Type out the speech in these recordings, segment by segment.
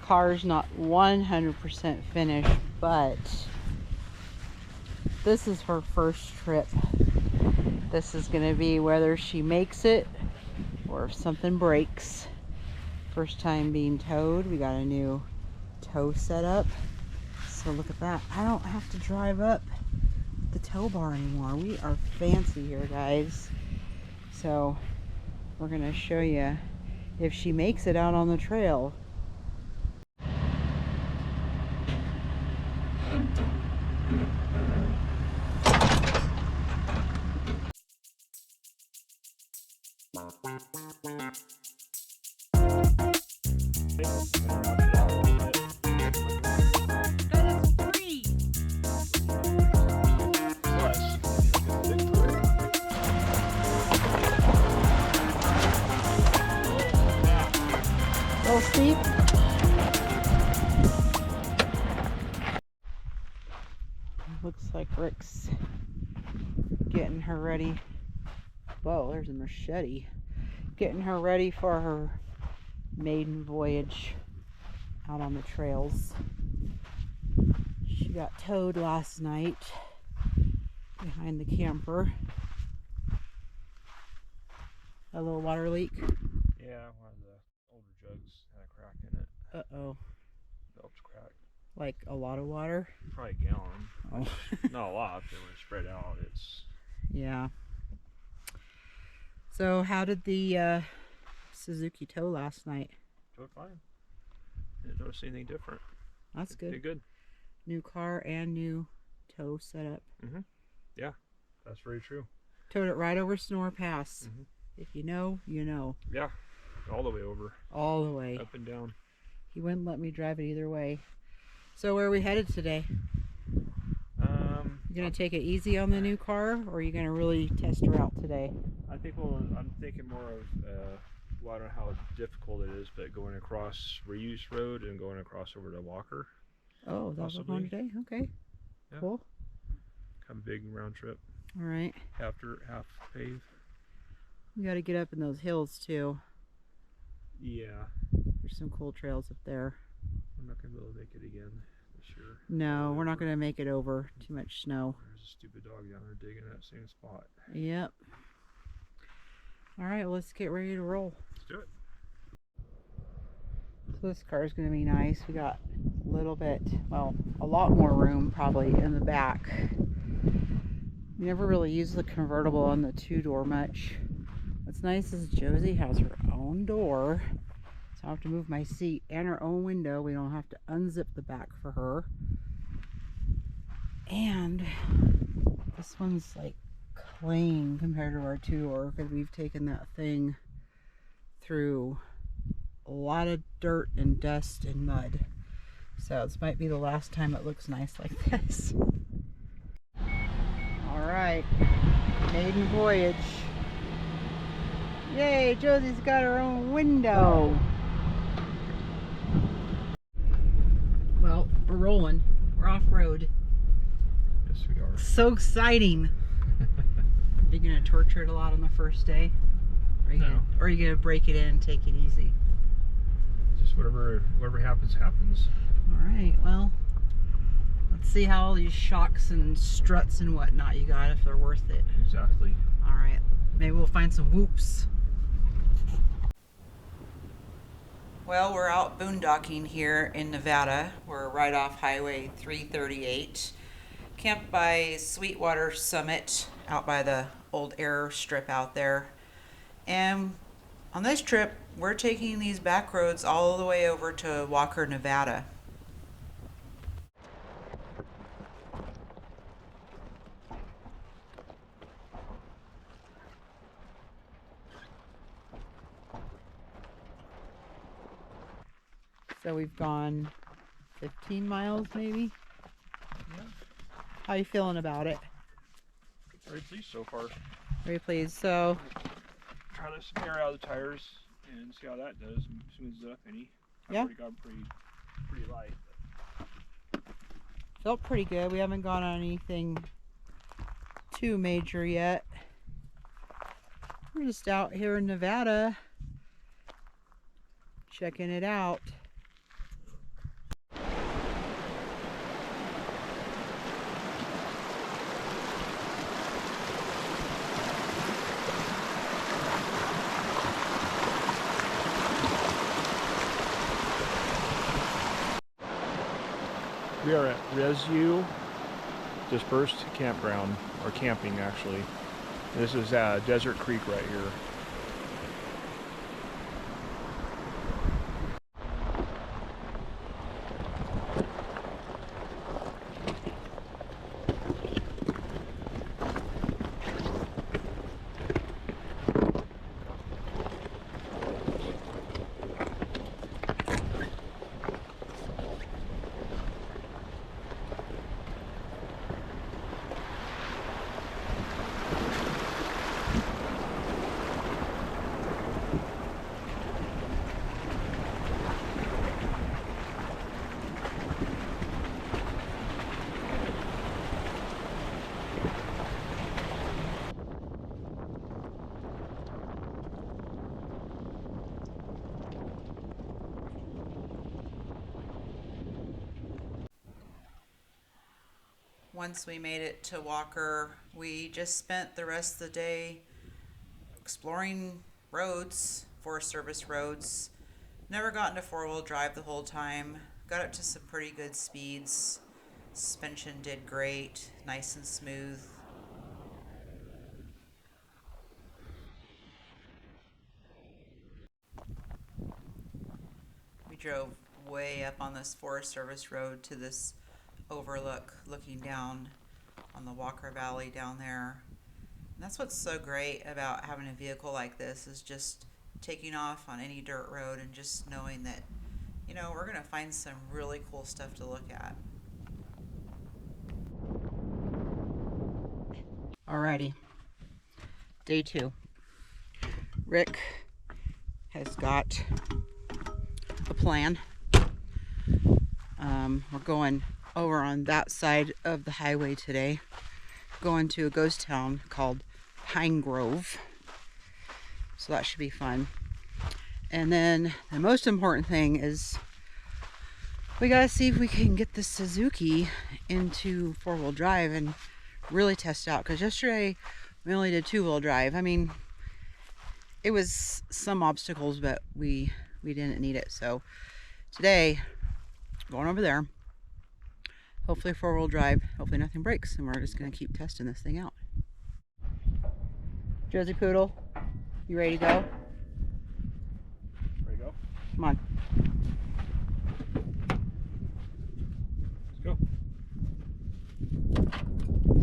car's not 100% finished, but this is her first trip. This is going to be whether she makes it or if something breaks. First time being towed. We got a new tow set up. So look at that. I don't have to drive up the tow bar anymore. We are fancy here, guys. So we're going to show you if she makes it out on the trail. Little steep. Looks like Rick's getting her ready. Whoa, there's a machete. Getting her ready for her maiden voyage out on the trails. She got towed last night behind the camper. A little water leak. Yeah, one of the older jugs had a crack in it. Uh-oh. Valve's cracked. Like a lot of water? Probably a gallon. Oh. Not a lot, but when it's spread out, it's... Yeah. So how did the Suzuki tow last night? Towed fine. Didn't notice anything different. That's good. Did good. New car and new tow setup. Mm-hmm. Yeah, that's very true. Towed it right over Snore Pass. Mm-hmm. If you know, you know. Yeah, all the way over. All the way. Up and down. He wouldn't let me drive it either way. So where are we headed today? You gonna take it easy on the new car, or are you gonna really test her out today? I think I'm thinking more of, well, I don't know how difficult it is, but going across Reuse Road and going across over to Walker. Oh, that's what we're going today? Okay. Yeah. Cool. Kind of big round trip. All right. Half pave. We got to get up in those hills too. Yeah. There's some cool trails up there. I'm not going to be able to make it again this year. No, we're not going to make it over. Too much snow. There's a stupid dog down there digging that same spot. Yep. All right, well, let's get ready to roll. Let's do it. So this car is going to be nice. We got a little bit, well, a lot more room probably in the back. We never really use the convertible on the two-door much. What's nice is Josie has her own door, so I don't have to move my seat, and her own window. We don't have to unzip the back for her. And this one's like clean compared to our two-door, because we've taken that thing through a lot of dirt and dust and mud. So this might be the last time it looks nice like this. Alright, maiden voyage. Yay, Josie's got her own window. Well, we're rolling. We're off-road. Yes, we are. So exciting. Are you going to torture it a lot on the first day? Or are you gonna break it in and take it easy? Just whatever happens, happens. Alright, well, let's see how all these shocks and struts and whatnot you got, if they're worth it. Exactly. Alright, maybe we'll find some whoops. Well, we're out boondocking here in Nevada. We're right off Highway 338. Camped by Sweetwater Summit, out by the old airstrip out there. And on this trip, we're taking these back roads all the way over to Walker, Nevada. So we've gone 15 miles maybe? Yeah. How are you feeling about it? Very pleased so far. Very pleased. So Try to some air out of the tires and see how that does. Smooths it up any. Yeah. I've already got pretty light. Felt pretty good. We haven't gone on anything too major yet. We're just out here in Nevada checking it out. We are at Resu Dispersed Campground, or camping actually. This is Desert Creek right here. Once we made it to Walker, we just spent the rest of the day exploring roads, Forest Service roads. Never got into four-wheel drive the whole time. Got up to some pretty good speeds. Suspension did great, nice and smooth. We drove way up on this Forest Service road to this overlook looking down on the Walker Valley down there. And that's what's so great about having a vehicle like this, is just taking off on any dirt road and just knowing that, you know, we're going to find some really cool stuff to look at. Alrighty, day 2. Rick has got a plan. We're going over on that side of the highway today, going to a ghost town called Pine Grove, so that should be fun. And then the most important thing is we gotta see if we can get the Suzuki into four-wheel drive and really test it out, because yesterday we only did two-wheel drive. I mean, it was some obstacles, but we didn't need it. So today, going over there, hopefully four-wheel drive, hopefully nothing breaks, and we're just gonna keep testing this thing out. Josie Poodle, you ready to go? Ready to go? Come on. Let's go.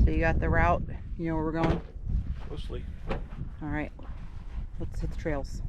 So you got the route, you know where we're going? Mostly. All right, let's hit the trails.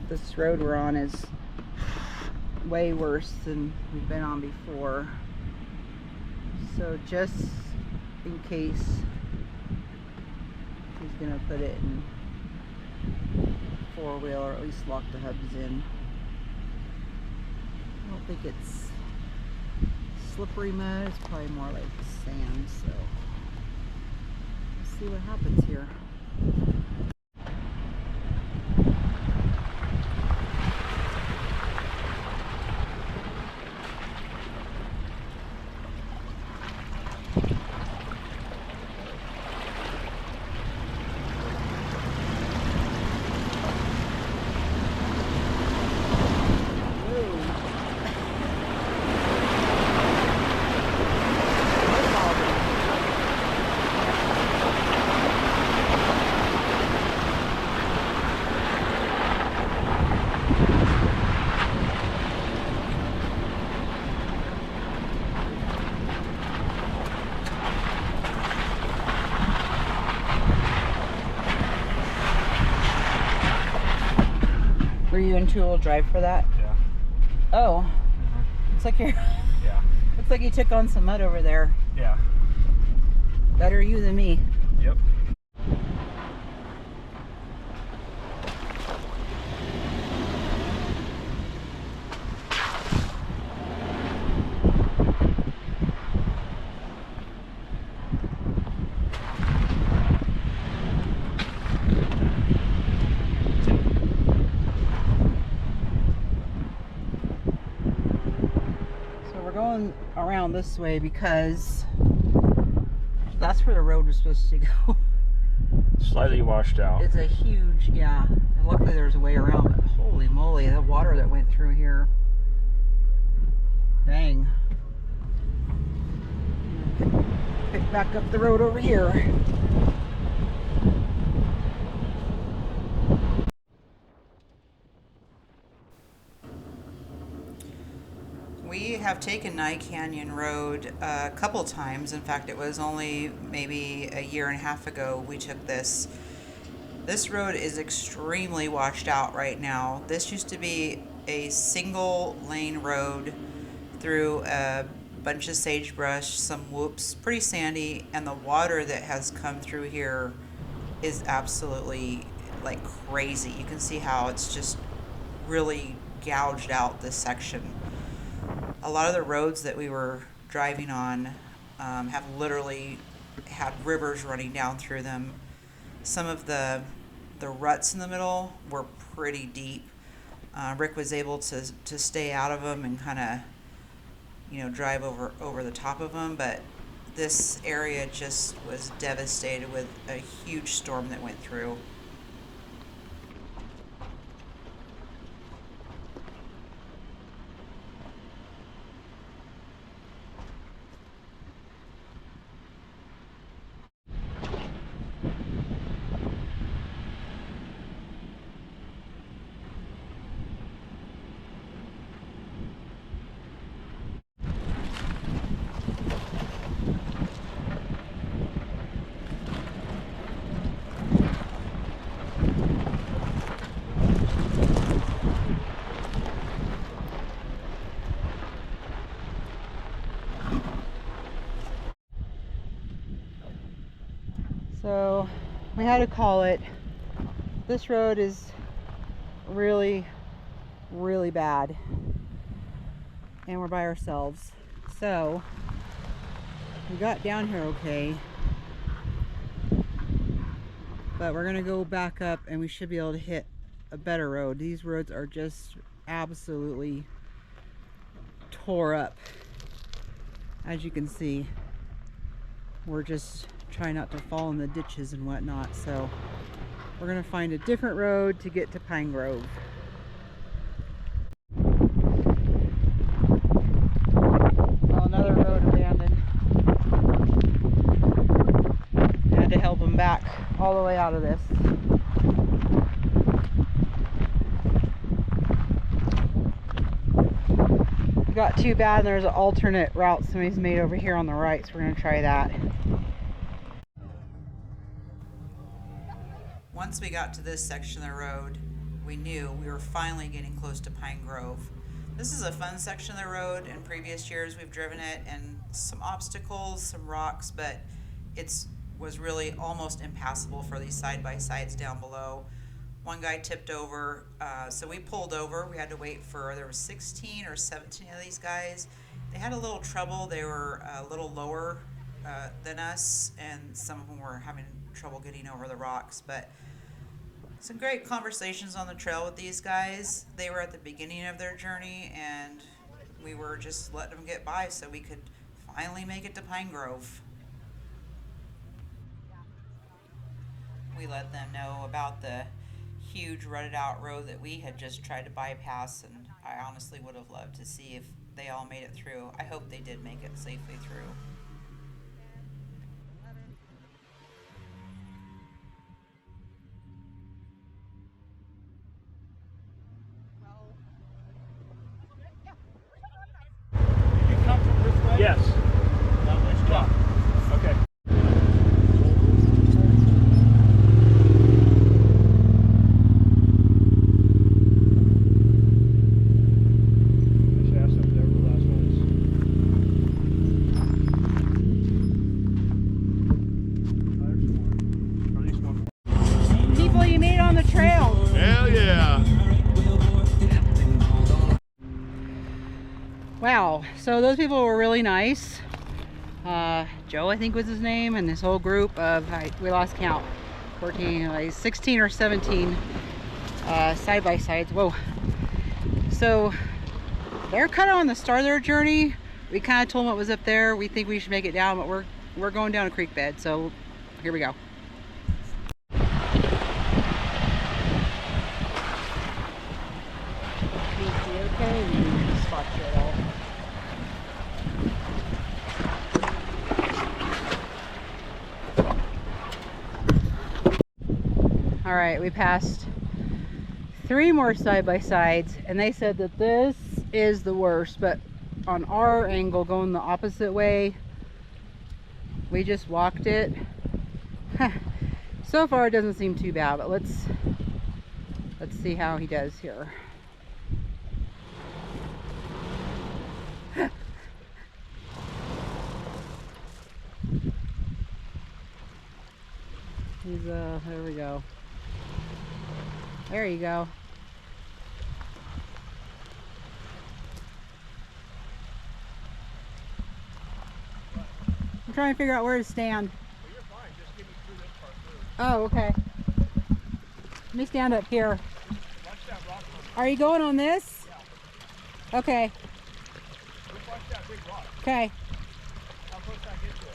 This road we're on is way worse than we've been on before, so just in case, he's gonna put it in four-wheel, or at least lock the hubs in. I don't think it's slippery mud, it's probably more like sand, so let's see what happens here. Were you in two-wheel drive for that? Yeah. Oh. Looks like you're. Yeah. Looks like you took on some mud over there. Yeah. Better you than me. Yep. around this way because that's where the road was supposed to go. Slightly washed out. It's a huge, yeah. And luckily there's a way around, but holy moly, the water that went through here. Dang. Pick back up the road over here. We have taken Nye Canyon Road a couple times. In fact, it was only maybe a year and a half ago we took this. This road is extremely washed out right now. This used to be a single lane road through a bunch of sagebrush, some whoops, pretty sandy, and the water that has come through here is absolutely like crazy. You can see how it's just really gouged out this section. A lot of the roads that we were driving on have literally had rivers running down through them. Some of the ruts in the middle were pretty deep. Rick was able to stay out of them and kind of, drive over the top of them, but this area just was devastated with a huge storm that went through. So we had to call it. This road is really, really bad. And we're by ourselves. So we got down here okay. But we're gonna go back up and we should be able to hit a better road. These roads are just absolutely tore up. As you can see, we're just trying not to fall in the ditches and whatnot. So we're gonna find a different road to get to Pine Grove. Oh, another road abandoned. Had to help them back all the way out of this. It got too bad and there's an alternate route somebody's made over here on the right, so we're gonna try that. Once we got to this section of the road, we knew we were finally getting close to Pine Grove. This is a fun section of the road. In previous years we've driven it and some obstacles, some rocks, but it was really almost impassable for these side-by-sides down below. One guy tipped over, so we pulled over. We had to wait for, there were 16 or 17 of these guys. They had a little trouble. They were a little lower than us, and some of them were having trouble getting over the rocks, but some great conversations on the trail with these guys. They were at the beginning of their journey and we were just letting them get by so we could finally make it to Pine Grove. We let them know about the huge rutted out road that we had just tried to bypass, and I honestly would have loved to see if they all made it through. I hope they did make it safely through. Yes. Okay. People you meet on the trail. Hell yeah. Wow, so those people were really nice. Joe, I think was his name, and this whole group of, we lost count, 14, like 16 or 17 side-by-sides. Whoa. So they're kind of on the start of their journey. We kind of told them what was up there. We think we should make it down, but we're going down a creek bed, so here we go. Okay, spot you at all. All right, we passed 3 more side-by-sides, and they said that this is the worst, but on our angle going the opposite way, we just walked it. So far it doesn't seem too bad, but let's see how he does here. He's there we go. There you go. I'm trying to figure out where to stand. Well, you're fine. Just give me through this part first. Oh, okay. Let me stand up here. Watch that rock. Are you going on this? Yeah. Okay. Just watch that big rock. Okay. How close can I get to it?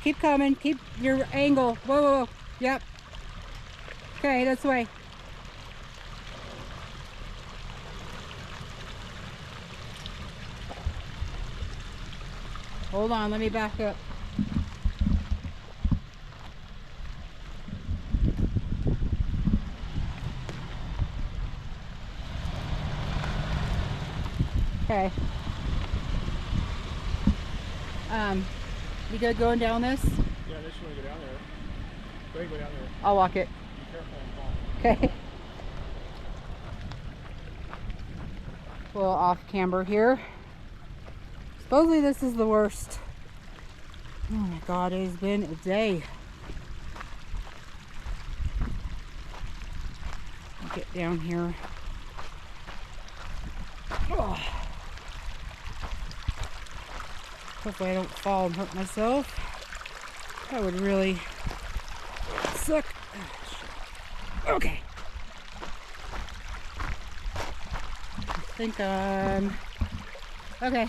Keep coming. Keep your angle. Whoa, whoa, whoa. Yep. Okay, that's the way. Hold on, let me back up. Okay. You good going down this? Yeah, this one go down there. Go ahead, go down there. I'll walk it. Be careful and fall. Okay. A little off camber here. Supposedly this is the worst. Oh my god, it has been a day. Get down here. Oh. Hopefully I don't fall and hurt myself. That would really suck. Okay. I think I'm okay.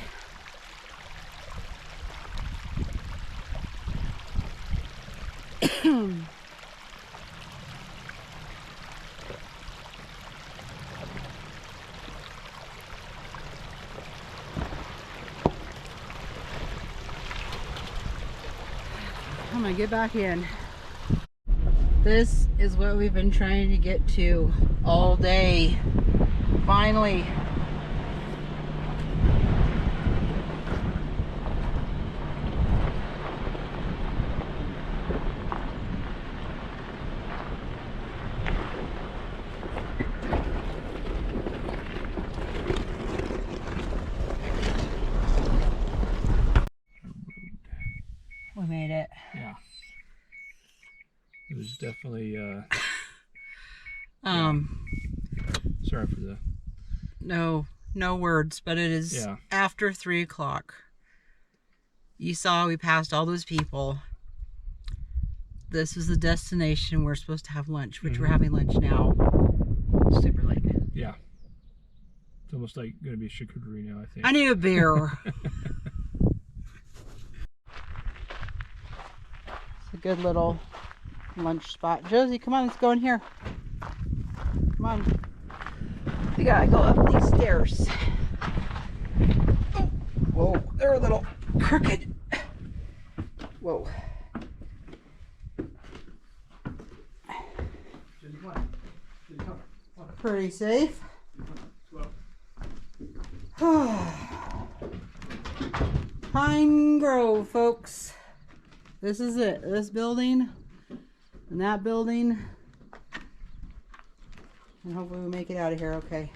I'm gonna get back in. This is what we've been trying to get to all day. Finally. We made it. Yeah. It was definitely sorry for the no words, but it is after 3 o'clock. You saw we passed all those people. This is the destination. We're supposed to have lunch, which we're having lunch now. Super late. Yeah. It's almost like gonna be charcuterie now, I think. I need a beer. It's a good little lunch spot. Josie, come on, let's go in here. Come on. We gotta go up these stairs. Oh, whoa, they're a little crooked. Whoa. Pretty safe. Pine Grove, folks. This is it. This building and that building. And hopefully we make it out of here okay.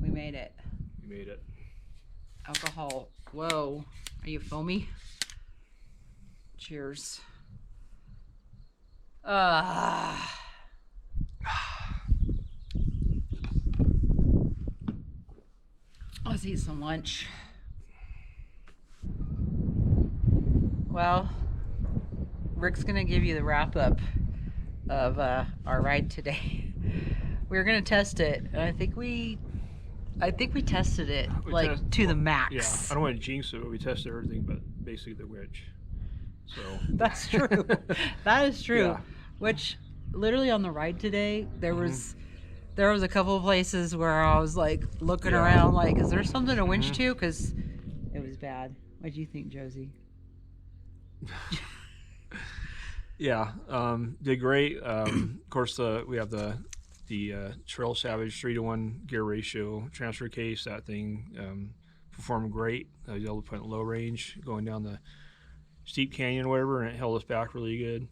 We made it. You made it. Alcohol. Whoa. Are you foamy? Cheers. Let's eat some lunch. Well, Rick's gonna give you the wrap up of our ride today. We're gonna test it, and I think we I think we tested it to the max. Yeah, I don't want to jinx it, but we tested everything, but basically the winch. So that's true. That is true. Yeah. Which literally on the ride today, there was a couple of places where I was like looking around, like, is there something to winch to? Because it was bad. What do you think, Josie? Yeah, did great. Of course, we have the Trail Savage 3-to-1 gear ratio transfer case. That thing performed great. I was able to put it in low range going down the steep canyon or whatever, and it held us back really good.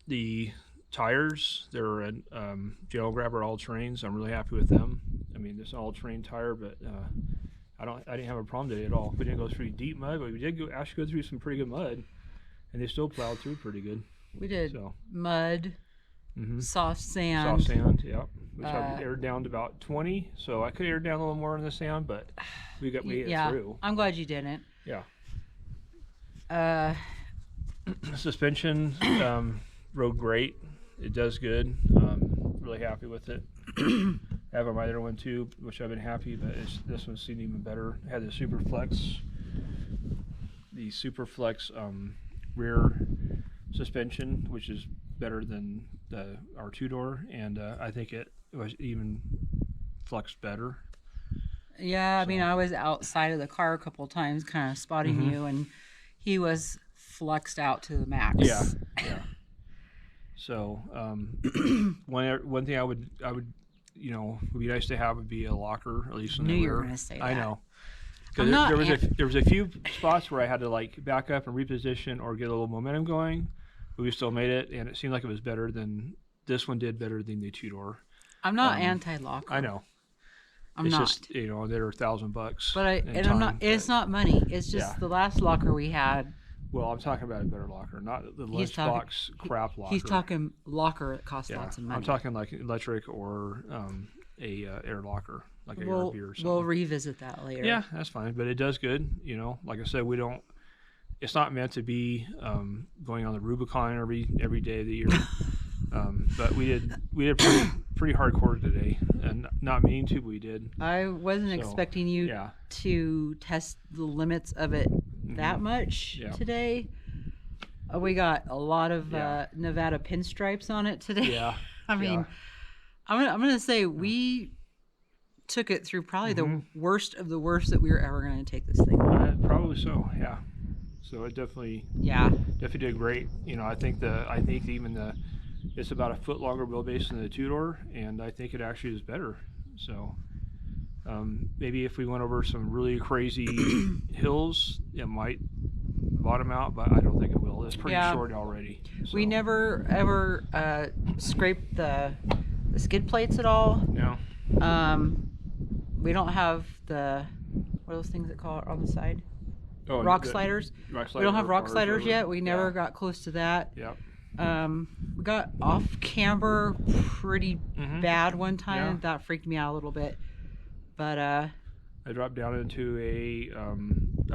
The tires, they're a Gel Grabber all-terrains. I'm really happy with them. I mean, this all-terrain tire, but I didn't have a problem today at all. We didn't go through deep mud, but we did actually go through some pretty good mud, and they still plowed through pretty good. We did mud, soft sand. Soft sand, yeah. Which I aired down to about 20, so I could air down a little more in the sand, but we ate it through. I'm glad you didn't. Yeah. Suspension rode great. It does good. Really happy with it. I have my other one too, which I've been happy, but this one's seen even better. It had the Superflex rear suspension, which is better than our two-door, and I think it was even flexed better. Yeah, I mean, I was outside of the car a couple of times kind of spotting you, and he was flexed out to the max. Yeah. So one thing I would would be nice to have would be a locker, at least in the rear. You were going to say that. I know. Because there was a few spots where I had to like back up and reposition or get a little momentum going, but we still made it, and it seemed like it was better than this one did better than the two-door. I'm not anti-locker. I know. It's just they're $1,000. But I'm not. It's not money. It's just the last locker we had. Well, I'm talking about a better locker, not the lunchbox crap locker. He's talking locker that costs lots of money. I'm talking like electric or a air locker, like a air beer or something. We'll revisit that later. Yeah, that's fine, but it does good. Like I said, it's not meant to be going on the Rubicon every day of the year. But we did pretty hardcore today, and not meaning to, but we did. I wasn't expecting you to test the limits of it that much today. We got a lot of Nevada pinstripes on it today. Yeah. I mean, I'm gonna say we took it through probably the worst of the worst that we were ever gonna take this thing on. Probably so. Yeah. So it definitely did great. I think even it's about a foot longer wheelbase than the two-door, and I think it actually is better. So maybe if we went over some really crazy hills, it might bottom out, but I don't think it will. It's pretty short already. So. We never ever scraped the skid plates at all. No. We don't have what are those things that call it on the side? Oh, rock sliders. We don't have rock sliders yet. We never got close to that. Yep. We got off camber pretty bad one time. That freaked me out a little bit. But I dropped down into a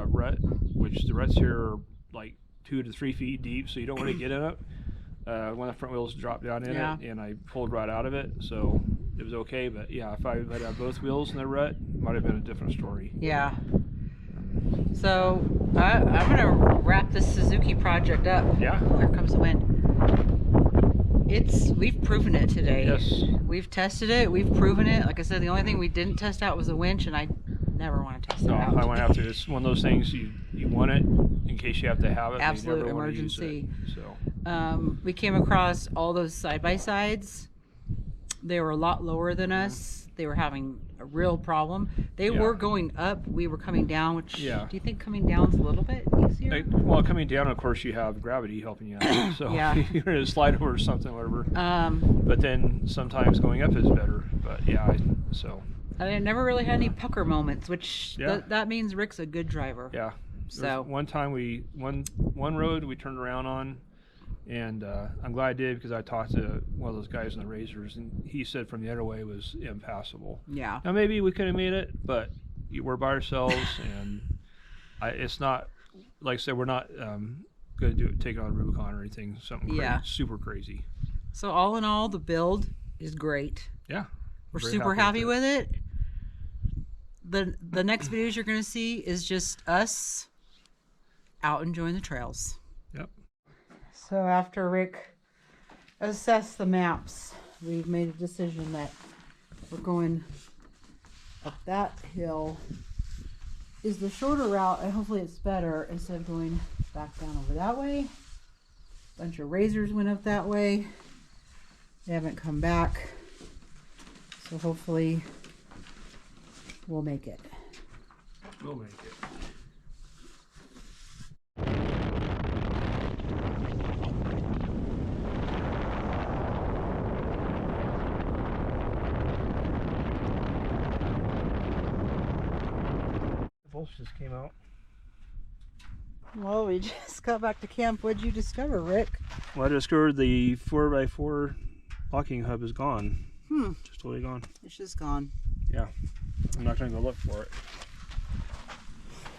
rut, which the ruts here are like 2 to 3 feet deep, so you don't want to get in it. One of the front wheels dropped down in it, and I pulled right out of it, so it was okay. But if I had had both wheels in the rut, it might have been a different story. Yeah. So I'm gonna wrap this Suzuki project up. Yeah. Here comes the wind. We've proven it today. Yes. We've tested it. We've proven it. Like I said, the only thing we didn't test out was the winch, and I never want to test it out. No, I won't have to. It's one of those things you want it in case you have to have it. Absolute you never emergency. Want to use it, so. We came across all those side-by-sides. They were a lot lower than us. They were having a real problem. They were going up. We were coming down, which do you think coming down's a little bit easier? Well, coming down, of course, you have gravity helping you out. So you're going to slide over or something, whatever. But then sometimes going up is better. But I never really had any pucker moments, which that means Rick's a good driver. Yeah. So one time one road we turned around on, and I'm glad I did because I talked to one of those guys in the Razors, and he said from the other way was impassable. Yeah. Now maybe we could have made it, but we're by ourselves, and it's not, like I said, we're not going to take it on Rubicon or anything, something super crazy. So all in all, the build is great. Yeah. We're super happy with it. The next videos you're going to see is just us out enjoying the trails. Yep. So after Rick assessed the maps, we've made a decision that we're going up that hill is the shorter route, and hopefully it's better instead of going back down over that way. A bunch of razors went up that way. They haven't come back. So hopefully we'll make it. We'll make it. The Volts just came out. Well, we just got back to camp. What'd you discover, Rick? Well, I discovered the 4x4 locking hub is gone. Just totally gone. It's just gone. Yeah. I'm not going to go look for it.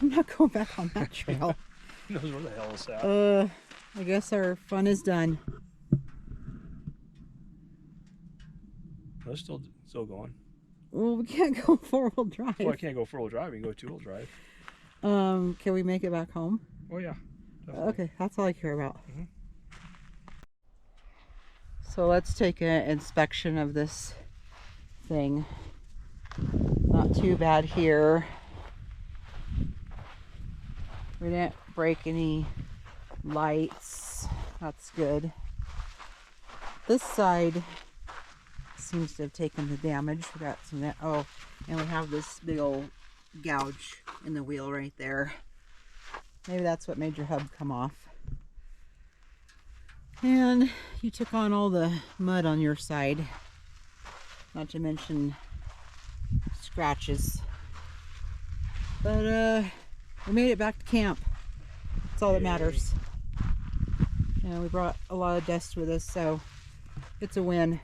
I'm not going back on that trail. Who knows where the hell it's at? I guess our fun is done. No, it's still going. Well, we can't go four-wheel drive. Well, I can't go four-wheel drive. You can go two-wheel drive. Can we make it back home? Oh, yeah. Definitely. Okay, that's all I care about. So let's take an inspection of this thing. Not too bad here. We didn't break any lights. That's good. This side seems to have taken the damage. We got some that. Oh, and we have this big old gouge in the wheel right there. Maybe that's what made your hub come off. And you took on all the mud on your side, not to mention scratches. But we made it back to camp. That's all that matters. And we brought a lot of dust with us, so it's a win.